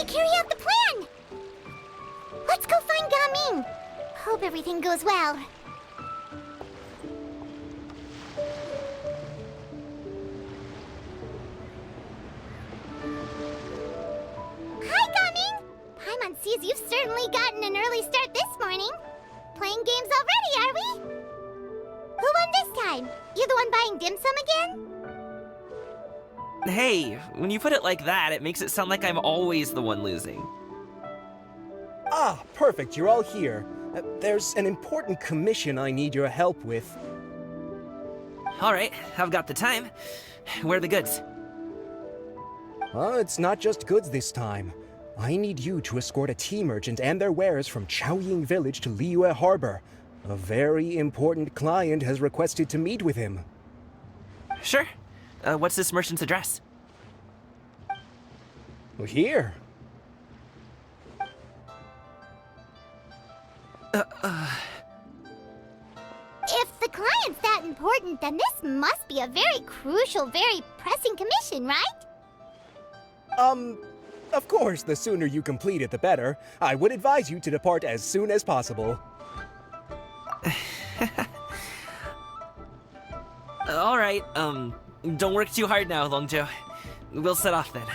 to carry out the plan! Let's go find Gaming! Hope everything goes well. Hi, Gaming! Paimon sees you've certainly gotten an early start this morning. Playing games already, are we? Who won this time? You the one buying dim sum again? Hey, when you put it like that, it makes it sound like I'm always the one losing. Ah, perfect, you're all here. There's an important commission I need your help with. Alright, I've got the time. Where are the goods? It's not just goods this time. I need you to escort a tea merchant and their wares from Chaoying Village to Liyue Harbor. A very important client has requested to meet with him. Sure. What's this merchant's address? Here. If the client's that important, then this must be a very crucial, very pressing commission, right? Of course, the sooner you complete it, the better. I would advise you to depart as soon as possible. Alright, don't work too hard now, Longjo. We'll set off then.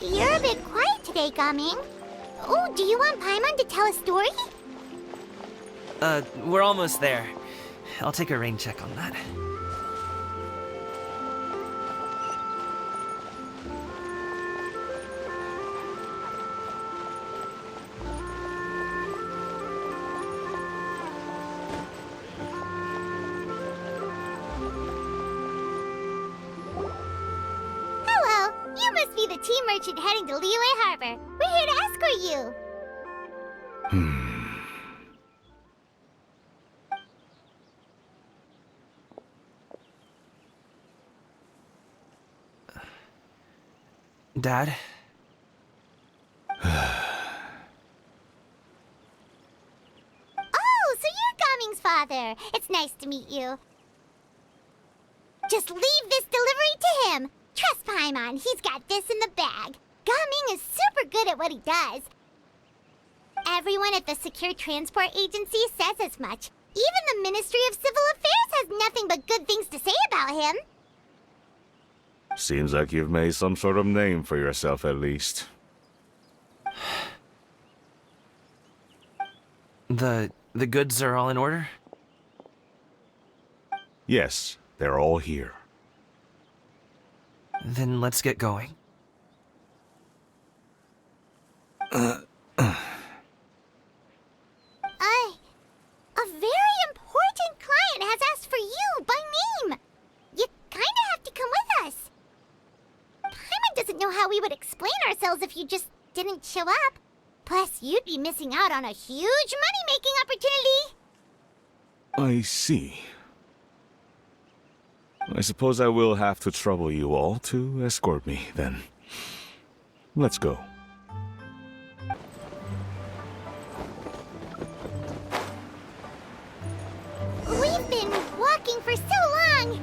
You're a bit quiet today, Gaming. Oh, do you want Paimon to tell a story? We're almost there. I'll take a rain check on that. Hello, you must be the tea merchant heading to Liyue Harbor. We're here to escort you. Dad? Oh, so you're Gaming's father. It's nice to meet you. Just leave this delivery to him. Trust Paimon, he's got this in the bag. Gaming is super good at what he does. Everyone at the Secure Transport Agency says as much. Even the Ministry of Civil Affairs has nothing but good things to say about him. Seems like you've made some sort of name for yourself, at least. The goods are all in order? Yes, they're all here. Then let's get going. A very important client has asked for you by name. You kinda have to come with us. Paimon doesn't know how we would explain ourselves if you just didn't show up. Plus, you'd be missing out on a huge money-making opportunity. I see. I suppose I will have to trouble you all to escort me, then. Let's go. We've been walking for so long.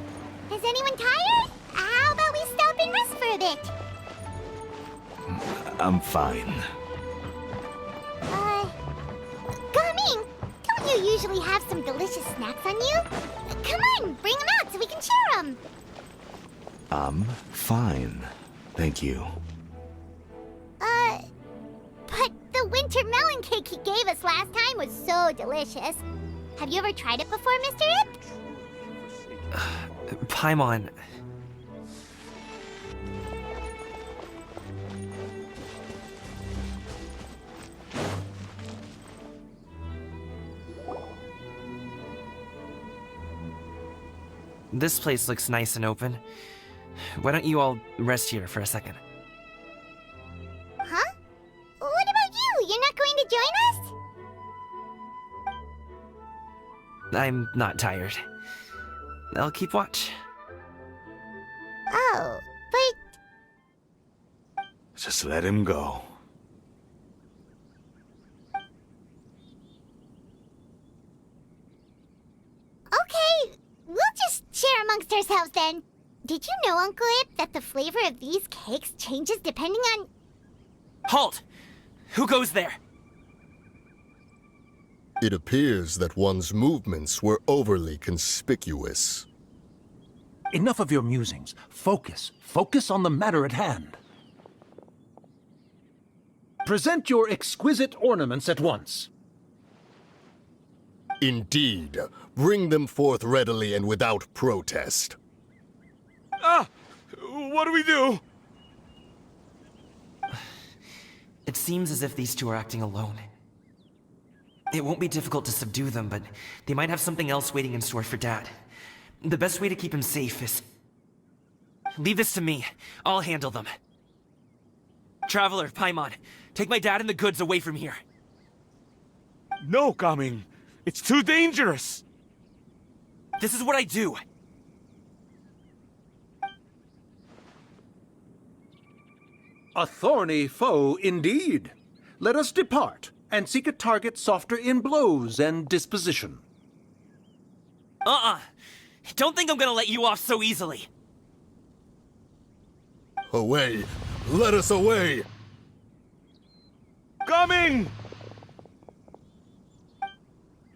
Is anyone tired? How about we stop and rest for a bit? I'm fine. Gaming, don't you usually have some delicious snacks on you? Come on, bring them out so we can share them. I'm fine. Thank you. But the winter melon cake he gave us last time was so delicious. Have you ever tried it before, Mr. Ip? Paimon. This place looks nice and open. Why don't you all rest here for a second? Huh? What about you? join us? I'm not tired. I'll keep watch. Oh, but Just let him go. okay, we'll just share amongst ourselves then. Did you know, Uncle Ip, that the flavor of these cakes changes depending on... Halt! Who goes there? It appears that one's movements were overly conspicuous. Enough of your musings. Focus. Focus on the matter at hand. Present your exquisite ornaments at once. Indeed. Bring them forth readily and without protest. Ah! What do we do? It seems as if these two are acting alone. It won't be difficult to subdue them, but they might have something else waiting in store for Dad. The best way to keep him safe is... leave this to me. I'll handle them. Traveler, Paimon, take my dad and the goods away from here. No, Gaming. It's too dangerous. This is what I do. A thorny foe indeed. Let us depart and seek a target softer in blows and disposition. Don't think I'm gonna let you off so easily. Away! Let us away! Gaming!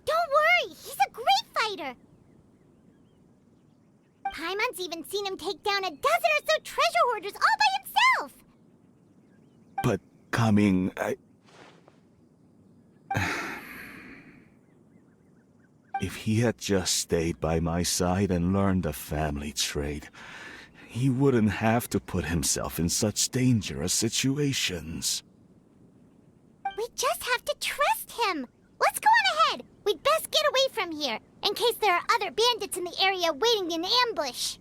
Don't worry, he's a great fighter. Paimon's even seen him take down a dozen or so treasure hoarders all by himself. But, Gaming, If he had just stayed by my side and learned the family trade, he wouldn't have to put himself in such dangerous situations. We just have to trust him. Let's go on ahead. We'd best get away from here, in case there are other bandits in the area waiting in ambush.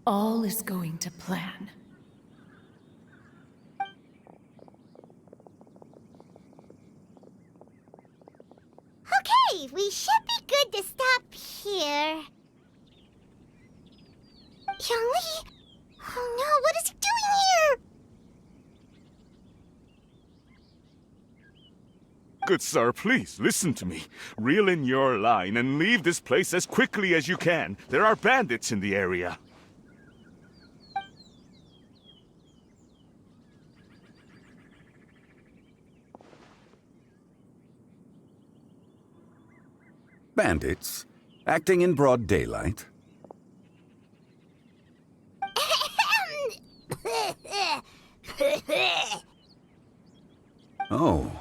All is going to plan. Okay, we should be good to stop here. Youngly? Oh no, what is he doing here? Good sir, please, listen to me. Reel in your line and leave this place as quickly as you can. There are bandits in the area. Bandits? Acting in broad daylight? Oh.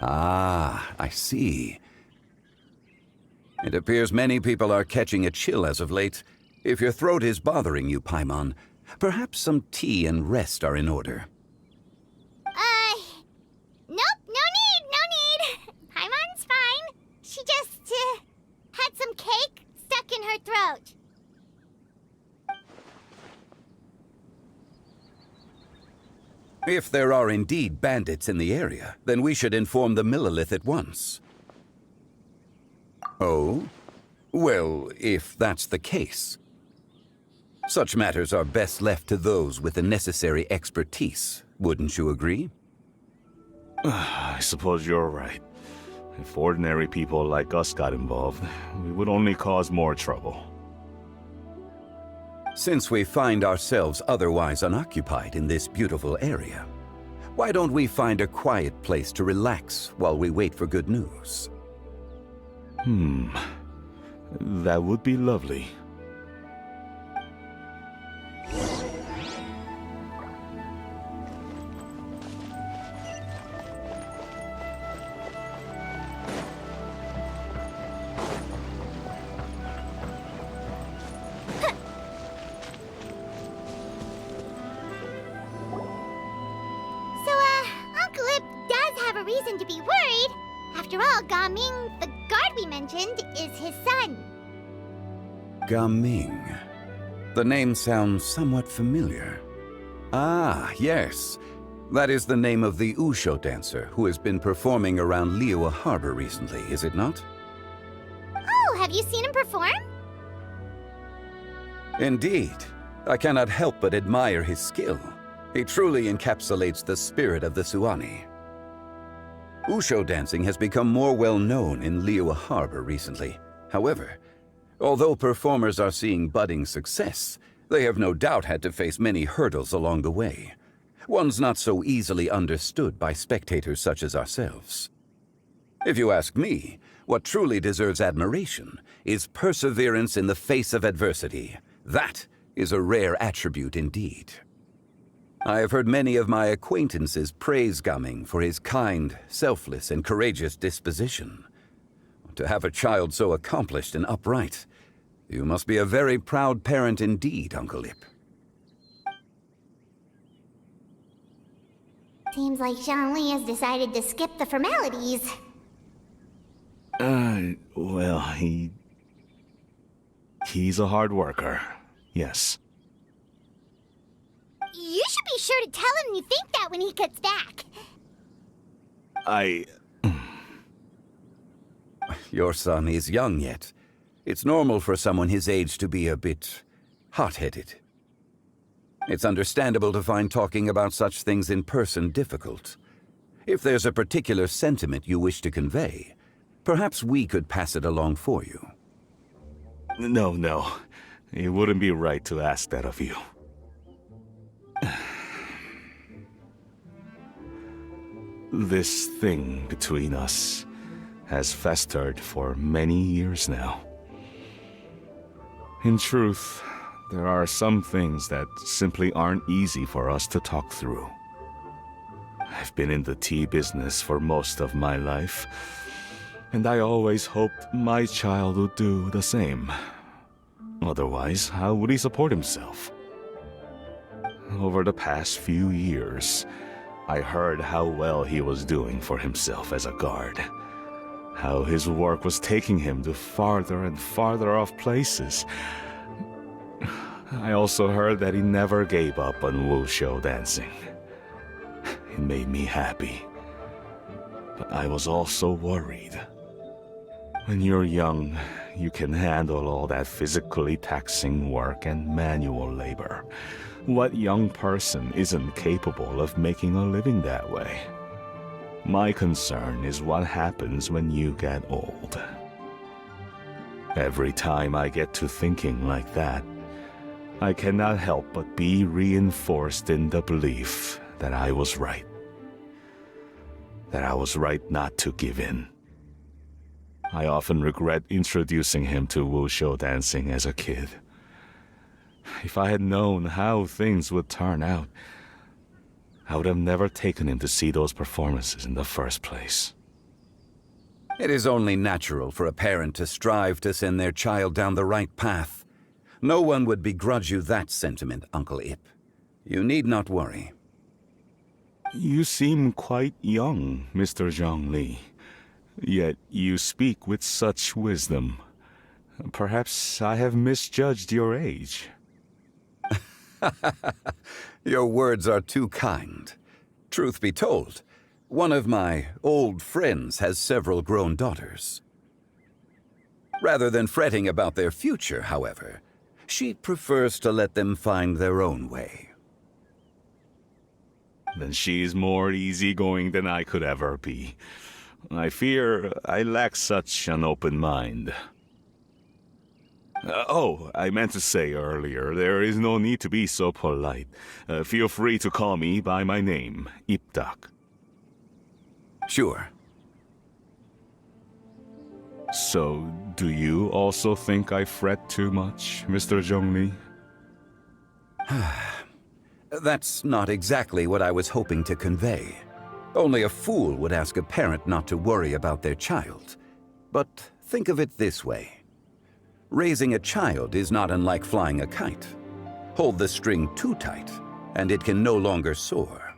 Ah, I see. It appears many people are catching a chill as of late. If your throat is bothering you, Paimon, perhaps some tea and rest are in order. Nope, no need. Paimon's fine. She just, had some cake stuck in her throat. If there are indeed bandits in the area, then we should inform the Millelith at once. Oh? Well, if that's the case. Such matters are best left to those with the necessary expertise, wouldn't you agree? I suppose you're right. If ordinary people like us got involved, we would only cause more trouble. Since we find ourselves otherwise unoccupied in this beautiful area, why don't we find a quiet place to relax while we wait for good news? That would be lovely. Uncle Ip does have a reason to be worried. After all, Gaming, the guard we mentioned, is his son. Gaming. The name sounds somewhat familiar. Ah, yes. That is the name of the Usho dancer who has been performing around Liyue Harbor recently, is it not? Oh, have you seen him perform? Indeed. I cannot help but admire his skill. He truly encapsulates the spirit of the Suani. Usho dancing has become more well known in Liyue Harbor recently. However, although performers are seeing budding success, they have no doubt had to face many hurdles along the way. One's not so easily understood by spectators such as ourselves. If you ask me, what truly deserves admiration is perseverance in the face of adversity. That is a rare attribute indeed. I have heard many of my acquaintances praise Gaming for his kind, selfless, and courageous disposition. To have a child so accomplished and upright, you must be a very proud parent indeed, Uncle Ip. Seems like Zhongli has decided to skip the formalities. Well, he's a hard worker. Yes. You should be sure to tell him you think that when he gets back. Your son is young yet. It's normal for someone his age to be a bit hot-headed. It's understandable to find talking about such things in person difficult. If there's a particular sentiment you wish to convey, perhaps we could pass it along for you. No. It wouldn't be right to ask that of you. This thing between us has festered for many years now. In truth, there are some things that simply aren't easy for us to talk through. I've been in the tea business for most of my life, and I always hoped my child would do the same. Otherwise, how would he support himself? Over the past few years, I heard how well he was doing for himself as a guard. How his work was taking him to farther and farther off places. I also heard that he never gave up on wushou dancing. It made me happy. But I was also worried. When you're young, you can handle all that physically taxing work and manual labor. What young person isn't capable of making a living that way? My concern is what happens when you get old. Every time I get to thinking like that, I cannot help but be reinforced in the belief that I was right. That I was right not to give in. I often regret introducing him to wushou dancing as a kid. If I had known how things would turn out, I would have never taken him to see those performances in the first place. It is only natural for a parent to strive to send their child down the right path. No one would begrudge you that sentiment, Uncle Ip. You need not worry. You seem quite young, Mr. Zhongli. Yet you speak with such wisdom. Perhaps I have misjudged your age. Your words are too kind. Truth be told, one of my old friends has several grown daughters. Rather than fretting about their future, however, she prefers to let them find their own way. Then she's more easygoing than I could ever be. I fear I lack such an open mind. I meant to say earlier, there is no need to be so polite. Feel free to call me by my name, Ipdak. Sure. So, do you also think I fret too much, Mr. Zhongli? That's not exactly what I was hoping to convey. Only a fool would ask a parent not to worry about their child. But think of it this way. Raising a child is not unlike flying a kite. Hold the string too tight, and it can no longer soar.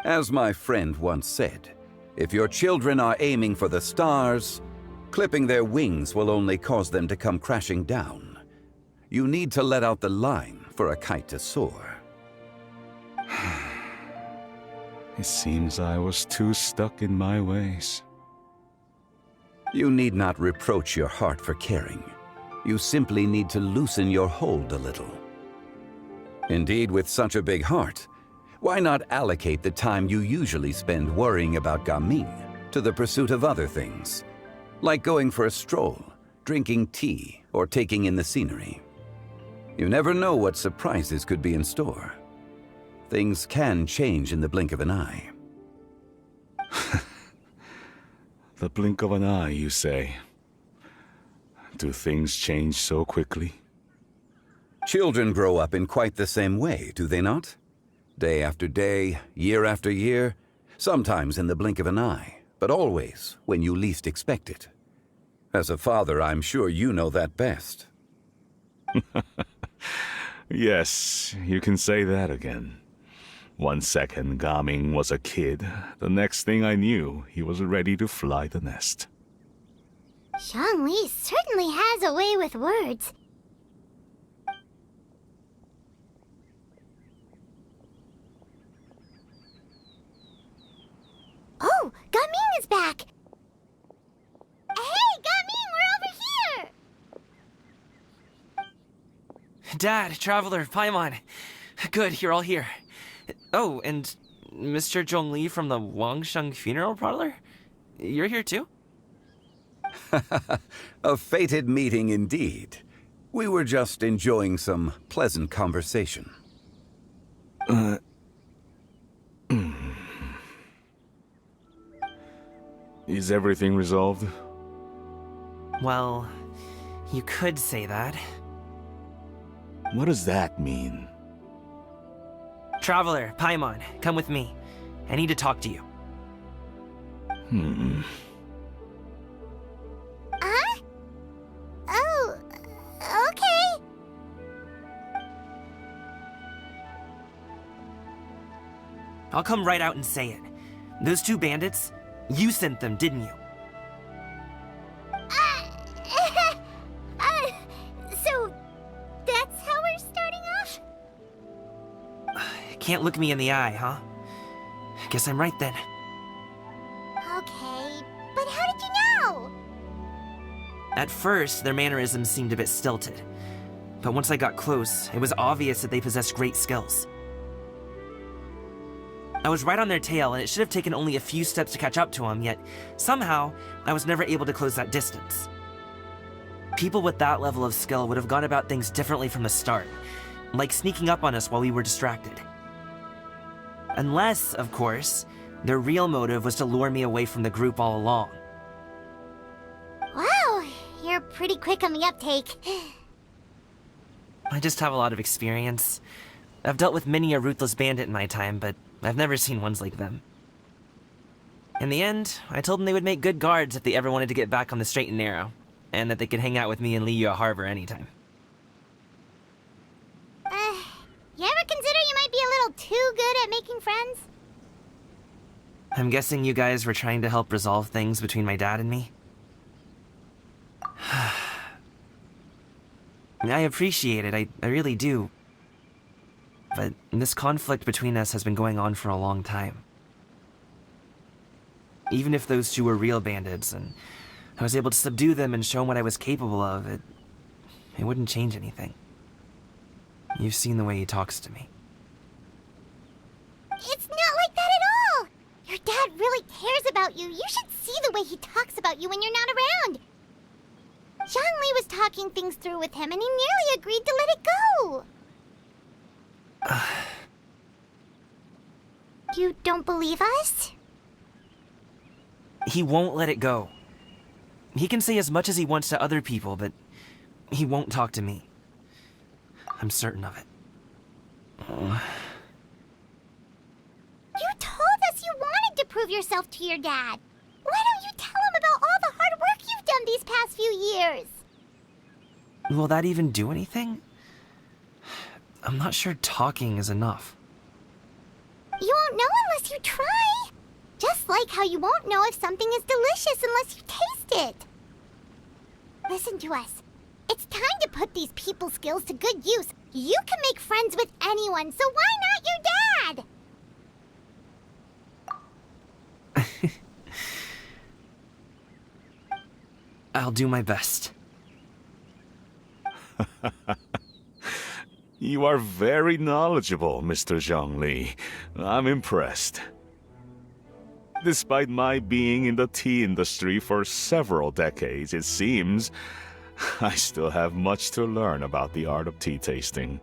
As my friend once said, if your children are aiming for the stars, clipping their wings will only cause them to come crashing down. You need to let out the line for a kite to soar. It seems I was too stuck in my ways. You need not reproach your heart for caring. You simply need to loosen your hold a little. Indeed, with such a big heart, why not allocate the time you usually spend worrying about Gaming to the pursuit of other things, like going for a stroll, drinking tea, or taking in the scenery? You never know what surprises could be in store. Things can change in the blink of an eye. The blink of an eye, you say? Do things change so quickly? Children grow up in quite the same way, do they not? Day after day, year after year, sometimes in the blink of an eye, but always when you least expect it. As a father, I'm sure you know that best. Yes, you can say that again. 1 second, Gaming was a kid. The next thing I knew, he was ready to fly the nest. Zhongli certainly has a way with words. Oh, Gaming is back! Hey, Gaming, we're over here! Dad, Traveler, Paimon. Good, you're all here. Oh, and Mr. Zhongli from the Wangsheng Funeral Parlor? You're here too? A fated meeting indeed. We were just enjoying some pleasant conversation. Is everything resolved? Well, you could say that. What does that mean? Traveler, Paimon, come with me. I need to talk to you. Huh? Oh, okay. I'll come right out and say it. Those 2 bandits, you sent them, didn't you? So, that's how we're starting off? Can't look me in the eye, huh? Guess I'm right then. Okay, but how did you know? At first, their mannerisms seemed a bit stilted. But once I got close, it was obvious that they possessed great skills. I was right on their tail, and it should have taken only a few steps to catch up to them, yet somehow, I was never able to close that distance. People with that level of skill would have gone about things differently from the start, like sneaking up on us while we were distracted. Unless, of course, their real motive was to lure me away from the group all along. Wow, you're pretty quick on the uptake. I just have a lot of experience. I've dealt with many a ruthless bandit in my time, but I've never seen ones like them. In the end, I told them they would make good guards if they ever wanted to get back on the straight and narrow, and that they could hang out with me in Liyue Harbor anytime. You ever consider you might be a little too good at making friends? I'm guessing you guys were trying to help resolve things between my dad and me? I appreciate it, I really do. But this conflict between us has been going on for a long time. Even if those 2 were real bandits, and I was able to subdue them and show them what I was capable of, it wouldn't change anything. You've seen the way he talks to me. It's not like that at all! Your dad really cares about you. You should see the way he talks about you when you're not around. Zhongli was talking things through with him, and he nearly agreed to let it go. You don't believe us? He won't let it go. He can say as much as he wants to other people, but he won't talk to me. I'm certain of it. You told us you wanted to prove yourself to your dad. Why don't you tell him about all the hard work you've done these past few years? Will that even do anything? I'm not sure talking is enough. You won't know unless you try. Just like how you won't know if something is delicious unless you taste it. Listen to us. It's time to put these people skills to good use. You can make friends with anyone, so why not your dad? I'll do my best. You are very knowledgeable, Mr. Zhongli. I'm impressed. Despite my being in the tea industry for several decades, it seems I still have much to learn about the art of tea tasting.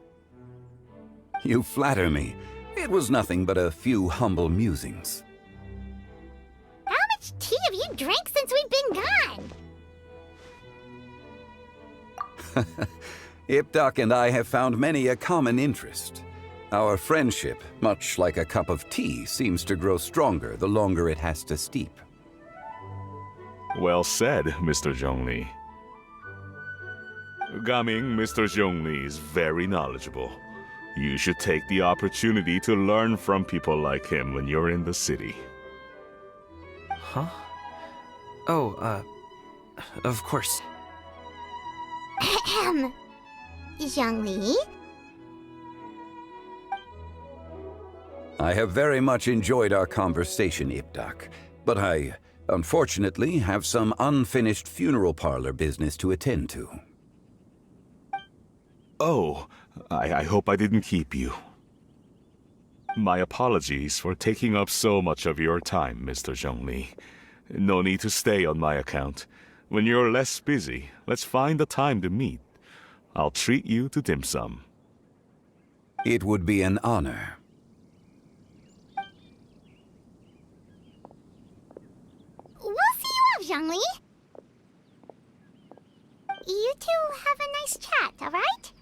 You flatter me. It was nothing but a few humble musings. How much tea have you drank since we've been gone? Ipdak and I have found many a common interest. Our friendship, much like a cup of tea, seems to grow stronger the longer it has to steep. Well said, Mr. Zhongli. Gaming, Mr. Zhongli is very knowledgeable. You should take the opportunity to learn from people like him when you're in the city. Huh? Oh, of course. Ahem. Zhongli? I have very much enjoyed our conversation, Ipdak, but I, unfortunately, have some unfinished funeral parlor business to attend to. Oh, I hope I didn't keep you. My apologies for taking up so much of your time, Mr. Zhongli. No need to stay on my account. When you're less busy, let's find a time to meet. I'll treat you to dim sum. It would be an honor. We'll see you off, Zhongli. You two have a nice chat, alright?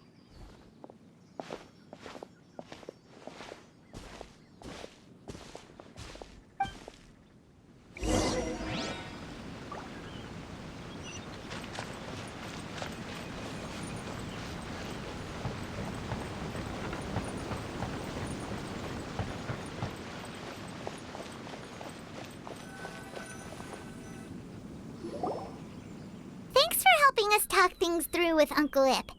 Thanks for helping us talk things through with Uncle Ip.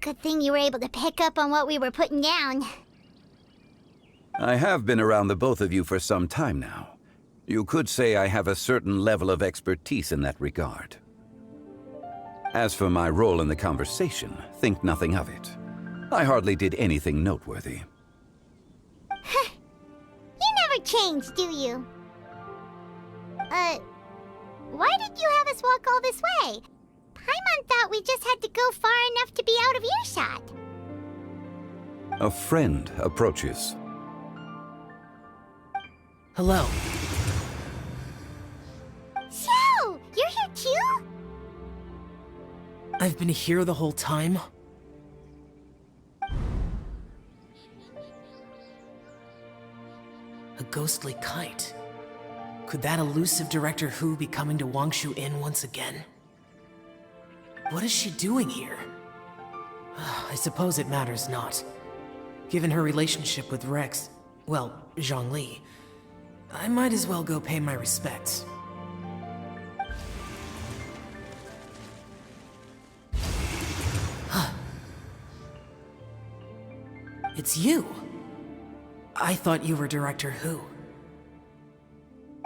Good thing you were able to pick up on what we were putting down. I have been around the both of you for some time now. You could say I have a certain level of expertise in that regard. As for my role in the conversation, think nothing of it. I hardly did anything noteworthy. You never change, do you? Why did you have us walk all this way? Paimon thought we just had to go far enough to be out of earshot. A friend approaches. Hello. So, you're here too? I've been here the whole time. A ghostly kite. Could that elusive Director Hu be coming to Wangshu Inn once again? What is she doing here? I suppose it matters not. Given her relationship with Rex, well, Zhongli, I might as well go pay my respects. It's you! I thought you were Director Hu.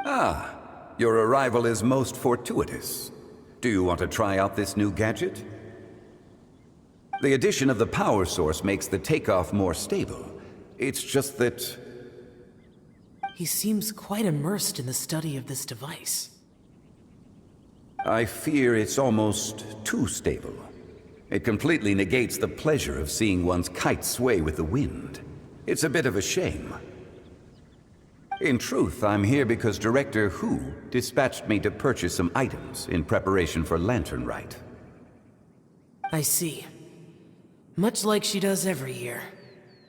Ah, your arrival is most fortuitous. Do you want to try out this new gadget? The addition of the power source makes the takeoff more stable. It's just that... He seems quite immersed in the study of this device. I fear it's almost too stable. It completely negates the pleasure of seeing one's kite sway with the wind. It's a bit of a shame. In truth, I'm here because Director Hu dispatched me to purchase some items in preparation for Lantern Rite. I see. Much like she does every year.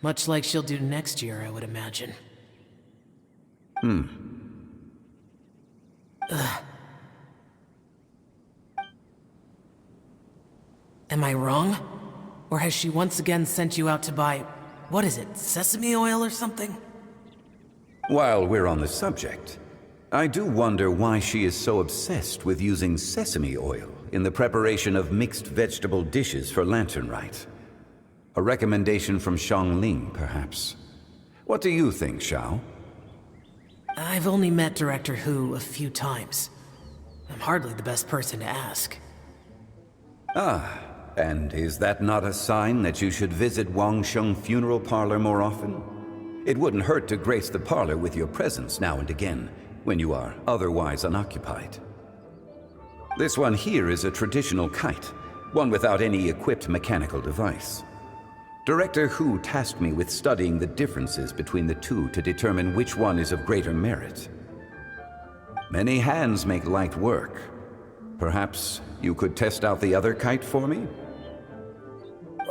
Much like she'll do next year, I would imagine. Am I wrong? Or has she once again sent you out to buy, what is it, sesame oil or something? While we're on the subject, I do wonder why she is so obsessed with using sesame oil in the preparation of mixed vegetable dishes for Lantern Rite. A recommendation from Xiangling, perhaps. What do you think, Xiao? I've only met Director Hu a few times. I'm hardly the best person to ask. Ah, and is that not a sign that you should visit Wang Sheng Funeral Parlor more often? It wouldn't hurt to grace the parlor with your presence now and again, when you are otherwise unoccupied. This one here is a traditional kite, one without any equipped mechanical device. Director Hu tasked me with studying the differences between the two to determine which one is of greater merit. Many hands make light work. Perhaps you could test out the other kite for me?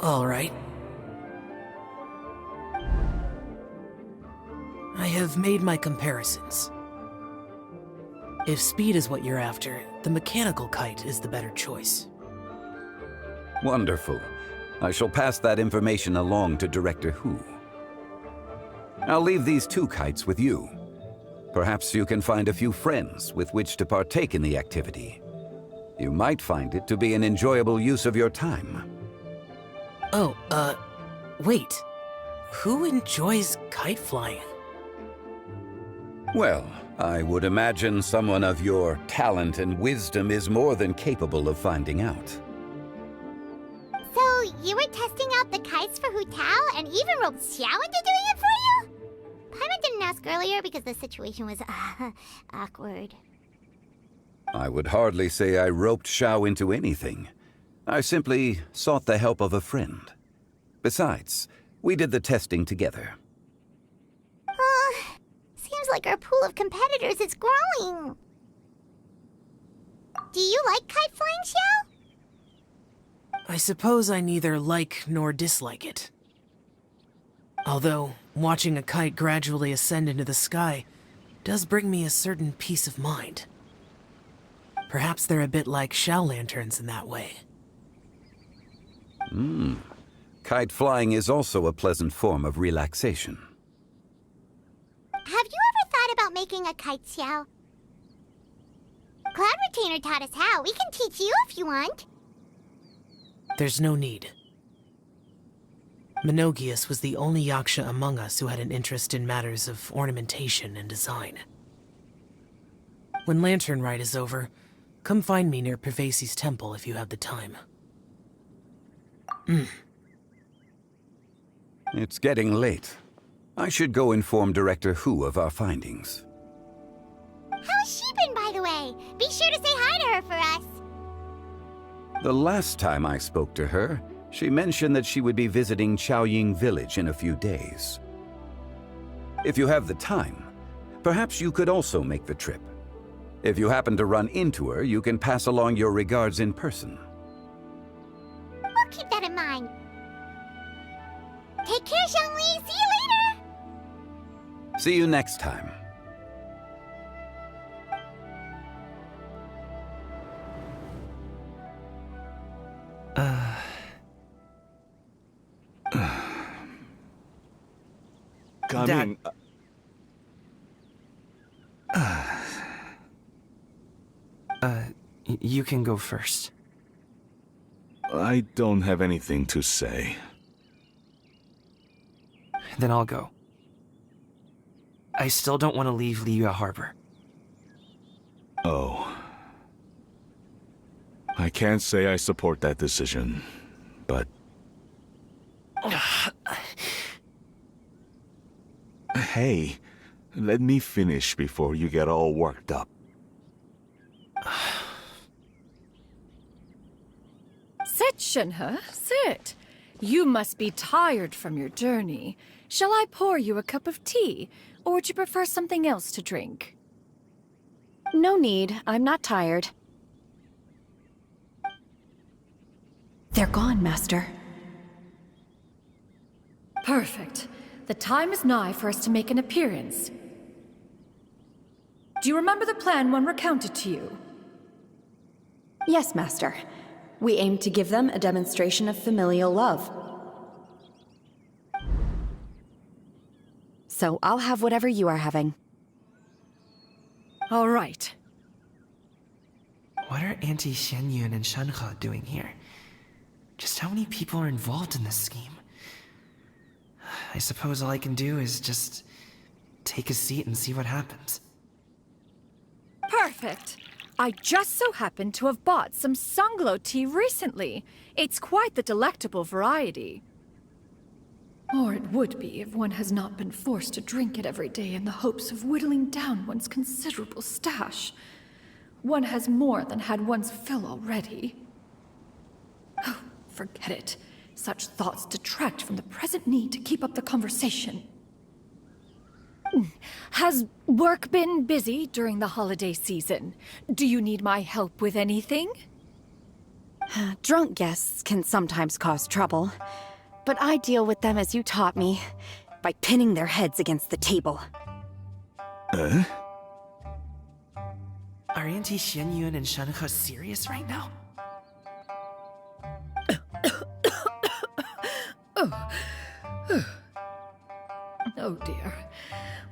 All right. I have made my comparisons. If speed is what you're after, the mechanical kite is the better choice. Wonderful. I shall pass that information along to Director Hu. I'll leave these two kites with you. Perhaps you can find a few friends with which to partake in the activity. You might find it to be an enjoyable use of your time. Oh, wait. Who enjoys kite flying? Well, I would imagine someone of your talent and wisdom is more than capable of finding out. So, you were testing out the kites for Hu Tao and even roped Xiao into doing it for you? Paimon didn't ask earlier because the situation was, awkward. I would hardly say I roped Xiao into anything. I simply sought the help of a friend. Besides, we did the testing together. Seems like our pool of competitors is growing. Do you like kite flying, Xiao? I suppose I neither like nor dislike it. Although, watching a kite gradually ascend into the sky does bring me a certain peace of mind. Perhaps they're a bit like Xiao lanterns in that way. Kite flying is also a pleasant form of relaxation. Have you ever thought about making a kite, Xiao? Cloud Retainer taught us how. We can teach you if you want. There's no need. Menogias was the only Yaksha among us who had an interest in matters of ornamentation and design. When Lantern Rite is over, come find me near Pervasi's temple if you have the time. It's getting late. I should go inform Director Hu of our findings. How's she been, by the way? Be sure to say hi to her for us. The last time I spoke to her, she mentioned that she would be visiting Chaoying Village in a few days. If you have the time, perhaps you could also make the trip. If you happen to run into her, you can pass along your regards in person. We'll keep that in mind. Take care, Xiangli. See you later. See you next time. Coming. You can go first. I don't have anything to say. Then I'll go. I still don't want to leave Liyue Harbor. Oh. I can't say I support that decision, but... Hey, let me finish before you get all worked up. Sit, Shenhe, sit. You must be tired from your journey. Shall I pour you a cup of tea, or would you prefer something else to drink? No need. I'm not tired. They're gone, Master. Perfect. The time is nigh for us to make an appearance. Do you remember the plan when recounted to you? Yes, Master. We aim to give them a demonstration of familial love. So I'll have whatever you are having. All right. What are Auntie Xianyun and Shenhe doing here? Just how many people are involved in this scheme? I suppose all I can do is just take a seat and see what happens. Perfect. I just so happen to have bought some Sunglow tea recently. It's quite the delectable variety. Or it would be if one has not been forced to drink it every day in the hopes of whittling down one's considerable stash. One has more than had one's fill already. Oh, forget it. Such thoughts detract from the present need to keep up the conversation. Has work been busy during the holiday season? Do you need my help with anything? Drunk guests can sometimes cause trouble, but I deal with them as you taught me, by pinning their heads against the table. Are Auntie Xianyun and Shenhe serious right now? Oh dear.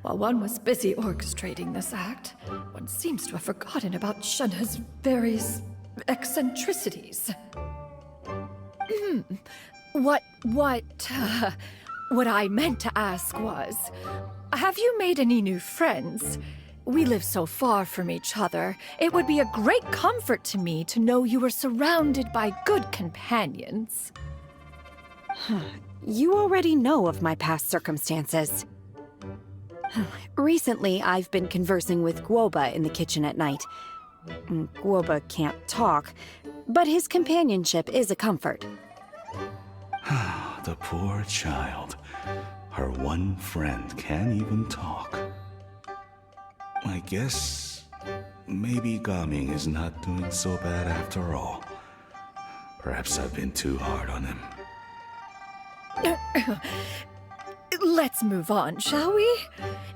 While one was busy orchestrating this act, one seems to have forgotten about Shenhe's various eccentricities. What I meant to ask was, have you made any new friends? We live so far from each other, it would be a great comfort to me to know you were surrounded by good companions. You already know of my past circumstances. Recently, I've been conversing with Guoba in the kitchen at night. Guoba can't talk, but his companionship is a comfort. The poor child. Her one friend can't even talk. I guess maybe Gaming is not doing so bad after all. Perhaps I've been too hard on him. Let's move on, shall we?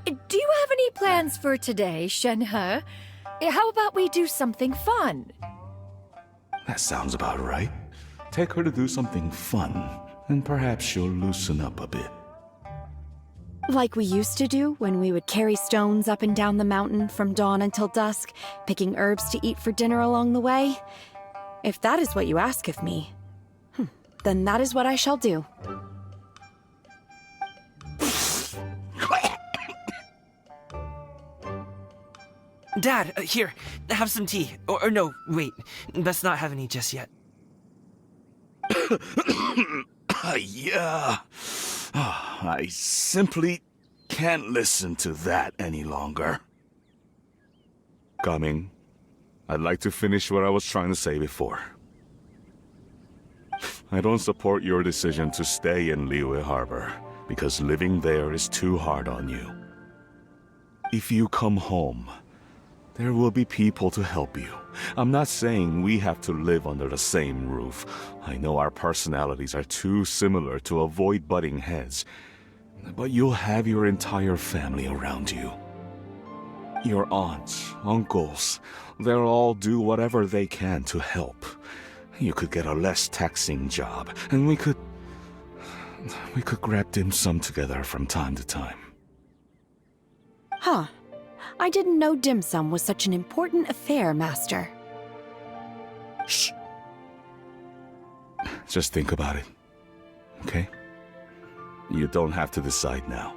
Do you have any plans for today, Shenhe? How about we do something fun? That sounds about right. Take her to do something fun, and perhaps she'll loosen up a bit. Like we used to do when we would carry stones up and down the mountain from dawn until dusk, picking herbs to eat for dinner along the way. If that is what you ask of me, then that is what I shall do. Dad, here, have some tea. Or no, wait, best not have any just yet. Yeah. I simply can't listen to that any longer. Coming. I'd like to finish what I was trying to say before. I don't support your decision to stay in Liyue Harbor, because living there is too hard on you. If you come home, there will be people to help you. I'm not saying we have to live under the same roof. I know our personalities are too similar to avoid butting heads. But you'll have your entire family around you. Your aunts, uncles, they'll all do whatever they can to help. You could get a less taxing job, and we could grab dim sum together from time to time. Huh. I didn't know dim sum was such an important affair, Master. Shh. Just think about it, okay? You don't have to decide now.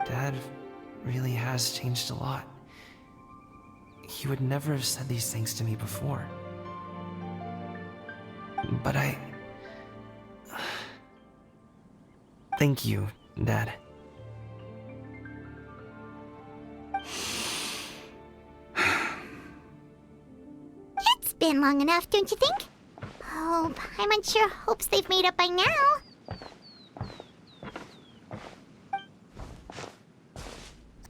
Dad really has changed a lot. He would never have said these things to me before. But thank you, Dad. It's been long enough, don't you think? Oh, Paimon sure hopes they've made up by now.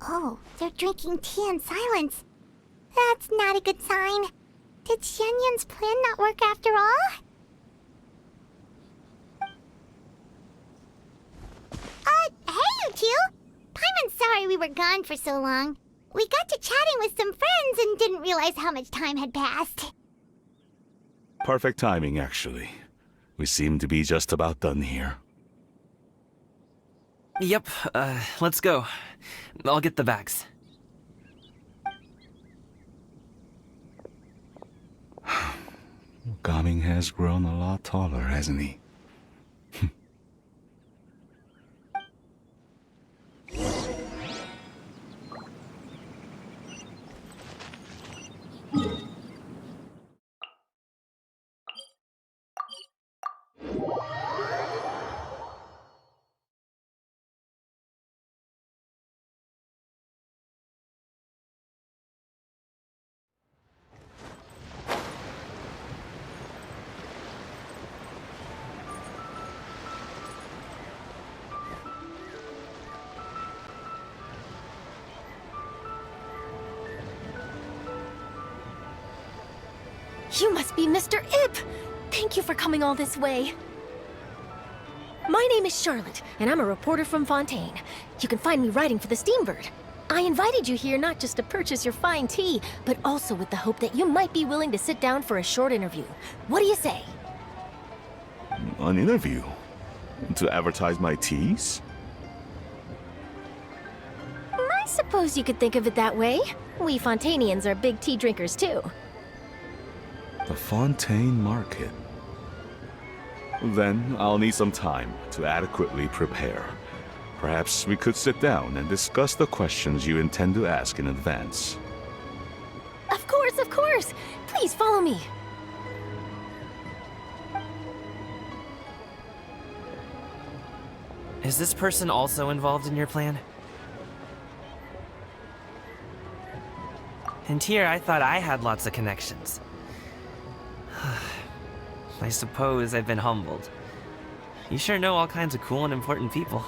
Oh, they're drinking tea in silence. That's not a good sign. Did Xianyun's plan not work after all? Hey, you two! Paimon's sorry we were gone for so long. We got to chatting with some friends and didn't realize how much time had passed. Perfect timing, actually. We seem to be just about done here. Yep, let's go. I'll get the bags. Gaming has grown a lot taller, hasn't he? You must be Mr. Ip! Thank you for coming all this way. My name is Charlotte, and I'm a reporter from Fontaine. You can find me writing for the Steambird. I invited you here not just to purchase your fine tea, but also with the hope that you might be willing to sit down for a short interview. What do you say? An interview? To advertise my teas? I suppose you could think of it that way. We Fontainians are big tea drinkers too. The Fontaine Market. Then I'll need some time to adequately prepare. Perhaps we could sit down and discuss the questions you intend to ask in advance. Of course, of course! Please follow me. Is this person also involved in your plan? And here I thought I had lots of connections. I suppose I've been humbled. You sure know all kinds of cool and important people.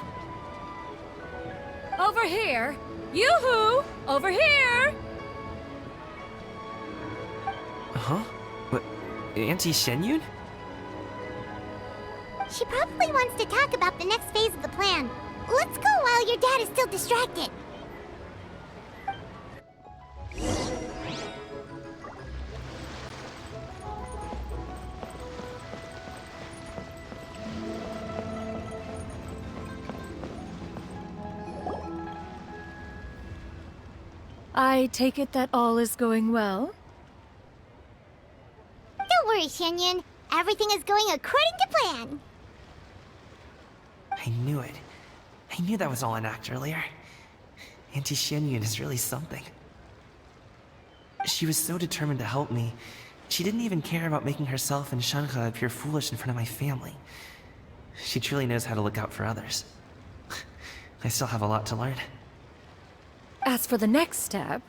Over here! Yoo-hoo! Over here! Huh? What? Auntie Shenyun? She probably wants to talk about the next phase of the plan. Let's go while your dad is still distracted. I take it that all is going well? Don't worry, Shenyun. Everything is going according to plan. I knew it. I knew that was all an act earlier. Auntie Shenyun is really something. She was so determined to help me. She didn't even care about making herself and Shanhe appear foolish in front of my family. She truly knows how to look out for others. I still have a lot to learn. As for the next step...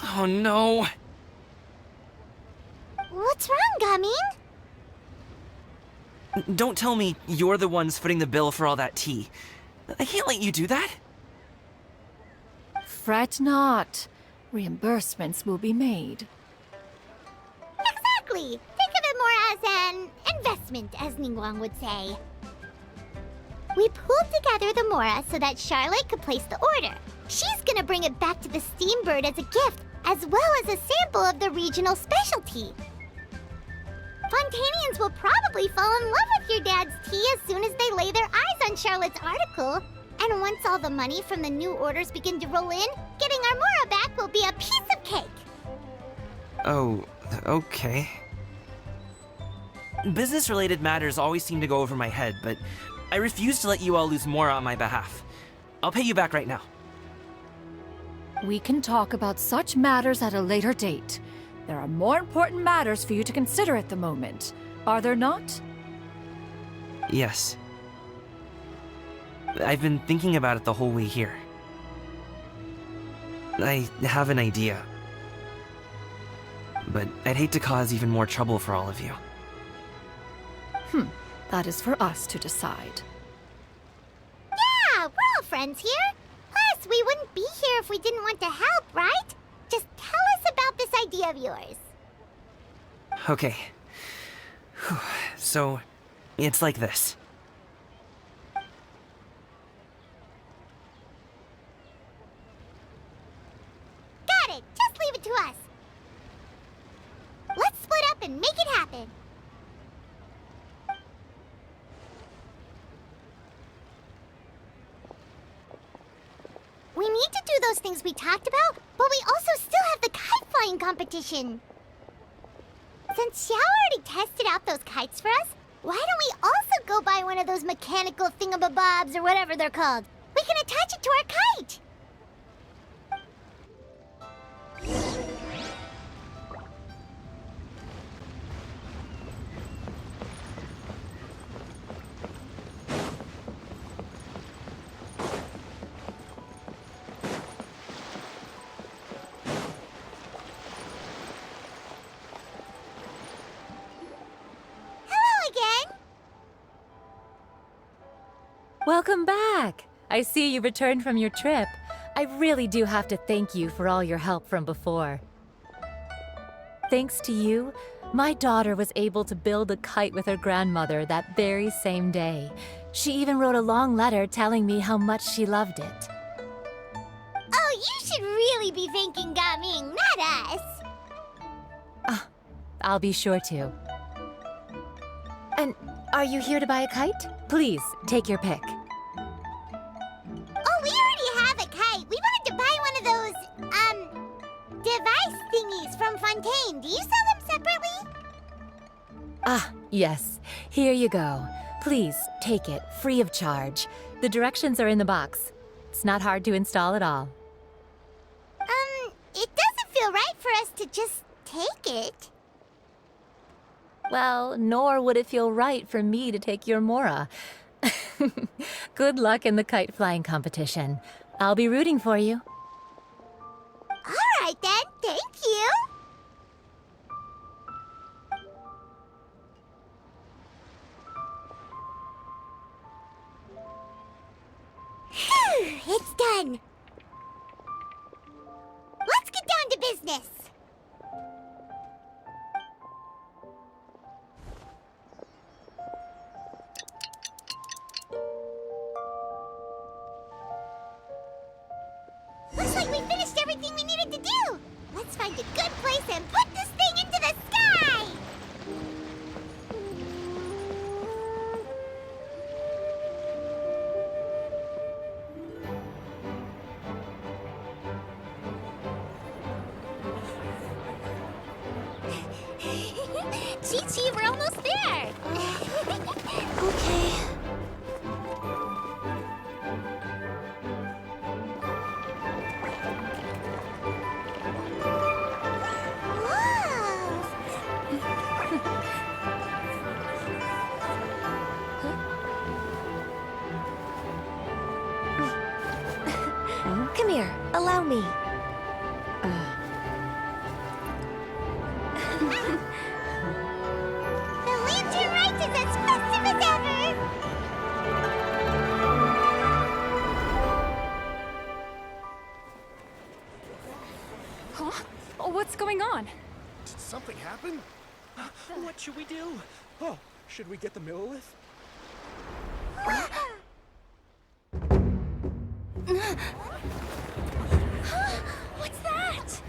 Oh no! What's wrong, Gaming? Don't tell me you're the ones footing the bill for all that tea. I can't let you do that. Fret not. Reimbursements will be made. Exactly! Think of it more as an investment, as Ningguang would say. We pulled together the Mora so that Charlotte could place the order. She's gonna bring it back to the Steambird as a gift, as well as a sample of the regional specialty. Fontainians will probably fall in love with your dad's tea as soon as they lay their eyes on Charlotte's article. And once all the money from the new orders begin to roll in, getting our Mora back will be a piece of cake. Oh, okay. Business-related matters always seem to go over my head, but I refuse to let you all lose Mora on my behalf. I'll pay you back right now. We can talk about such matters at a later date. There are more important matters for you to consider at the moment, are there not? Yes. I've been thinking about it the whole way here. I have an idea. But I'd hate to cause even more trouble for all of you. That is for us to decide. Yeah, we're all friends here. Plus, we wouldn't be here if we didn't want to help, right? Just tell us about this idea of yours. Okay. Whew. So, it's like this. Got it! Just leave it to us. Let's split up and make it happen. We need to do those things we talked about, but we also still have the kite flying competition. Since Xiao already tested out those kites for us, why don't we also go buy one of those mechanical thingamabobs or whatever they're called? We can attach it to our kite! Welcome back! I see you returned from your trip. I really do have to thank you for all your help from before. Thanks to you, my daughter was able to build a kite with her grandmother that very same day. She even wrote a long letter telling me how much she loved it. Oh, you should really be thanking Gaming, not us! I'll be sure to. And are you here to buy a kite? Please, take your pick. Oh, we already have a kite. We wanted to buy one of those, device thingies from Fontaine. Do you sell them separately? Yes. Here you go. Please, take it, free of charge. The directions are in the box. It's not hard to install at all. It doesn't feel right for us to just take it. Well, nor would it feel right for me to take your Mora. Good luck in the kite flying competition. I'll be rooting for you. All right then, thank you. Phew, it's done. Let's get down to business. Looks like we finished everything we needed to do. Let's find a good place and put this thing into the sky! Chi-Chi, we're almost there! Okay. Come here, allow me. The lantern rite is as festive as ever! Huh? Oh, what's going on? Did something happen? What should we do? Oh, should we get the Millilith? What's that?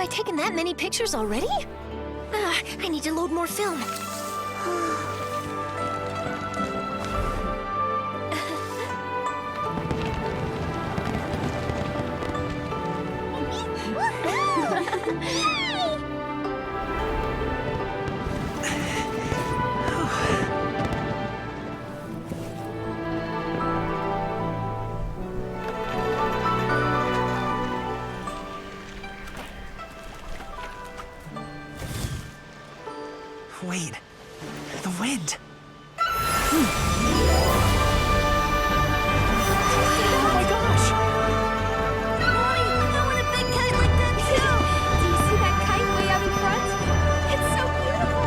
I taken that many pictures already? I need to load more film. Wait. The wind. Oh my gosh! Mommy, I want a big kite like that too! Do you see that kite way out in front? It's so beautiful!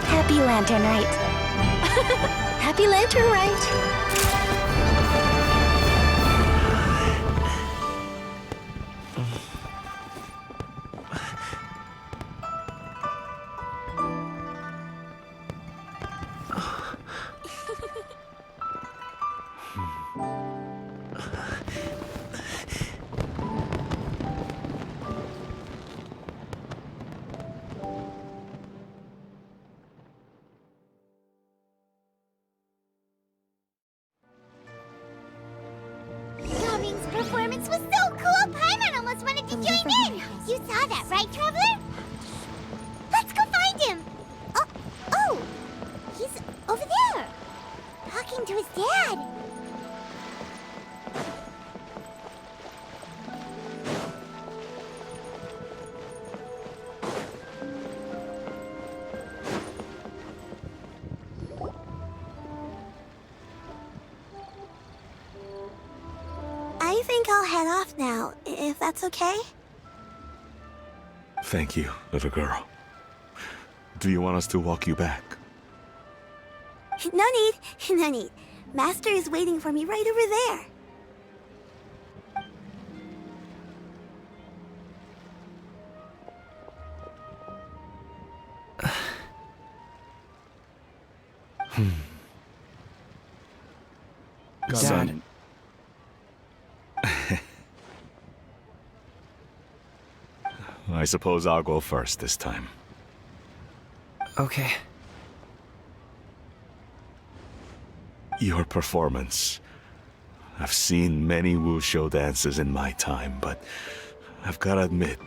Happy Lantern Rite. Happy Lantern Rite. Gaming's performance was so cool, Paimon almost wanted to join in! You saw that, right, Traveler? Let's go find him! Oh! He's over there! Talking to his dad! I think I'll head off now, if that's okay? Thank you, little girl. Do you want us to walk you back? No need, no need. Master is waiting for me right over there. Dad. I suppose I'll go first this time. Okay. Your performance. I've seen many wushou dances in my time, but I've gotta admit,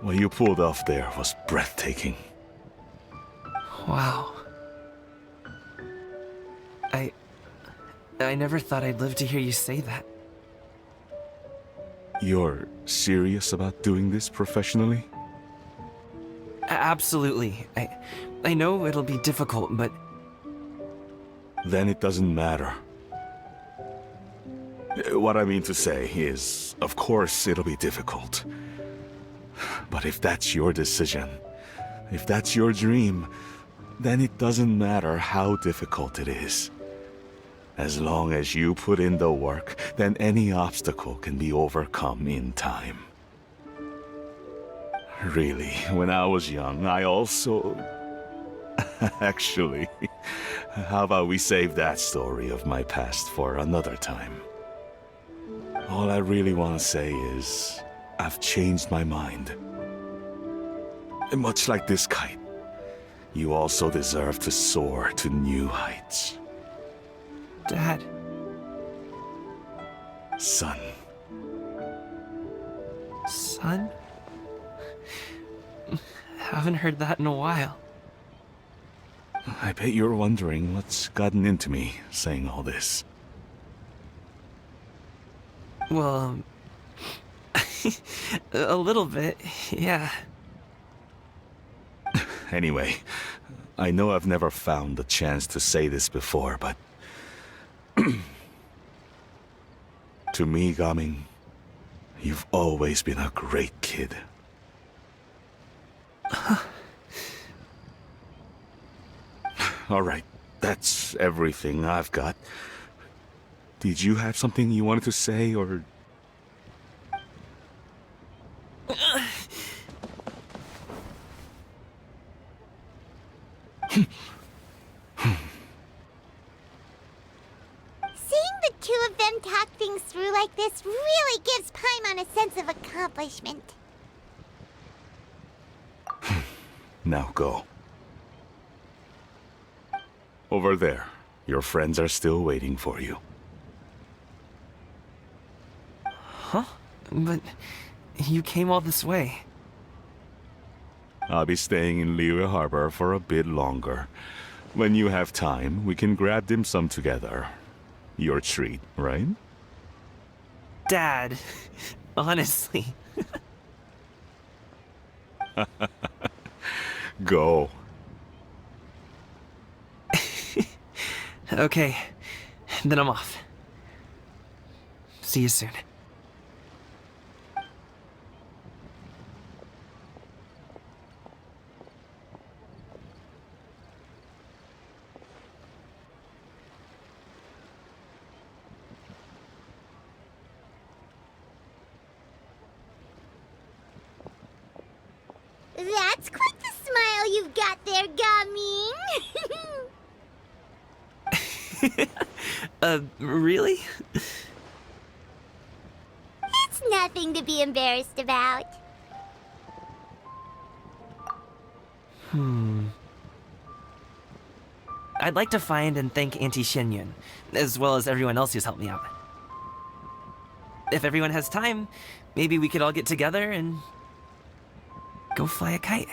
what you pulled off there was breathtaking. Wow. I never thought I'd live to hear you say that. You're serious about doing this professionally? Absolutely. I know it'll be difficult, but Then it doesn't matter. What I mean to say is, of course it'll be difficult. But if that's your decision, if that's your dream, then it doesn't matter how difficult it is. As long as you put in the work, then any obstacle can be overcome in time. Really, when I was young, I also... Actually, how about we save that story of my past for another time? All I really want to say is, I've changed my mind. And much like this kite, you also deserve to soar to new heights. Dad. Son. Son? Haven't heard that in a while. I bet you're wondering what's gotten into me saying all this. Well, a little bit, yeah. Anyway, I know I've never found the chance to say this before, but... to me, Gaming, you've always been a great kid. Alright, that's everything I've got. Did you have something you wanted to say, or... Seeing the two of them them talk things through like this really gives Paimon a sense of accomplishment. Now go. Over there. Your friends are still waiting for you. Huh? But you came all this way. I'll be staying in Liyue Harbor for a bit longer. When you have time, we can grab dim sum together. Your treat, right? Dad, honestly. Go. Okay, then I'm off. See you soon. That's quite the smile you've got there, Gaming. Really? It's nothing to be embarrassed about. I'd like to find and thank Auntie Xinyun, as well as everyone else who's helped me out. If everyone has time, maybe we could all get together and go fly a kite.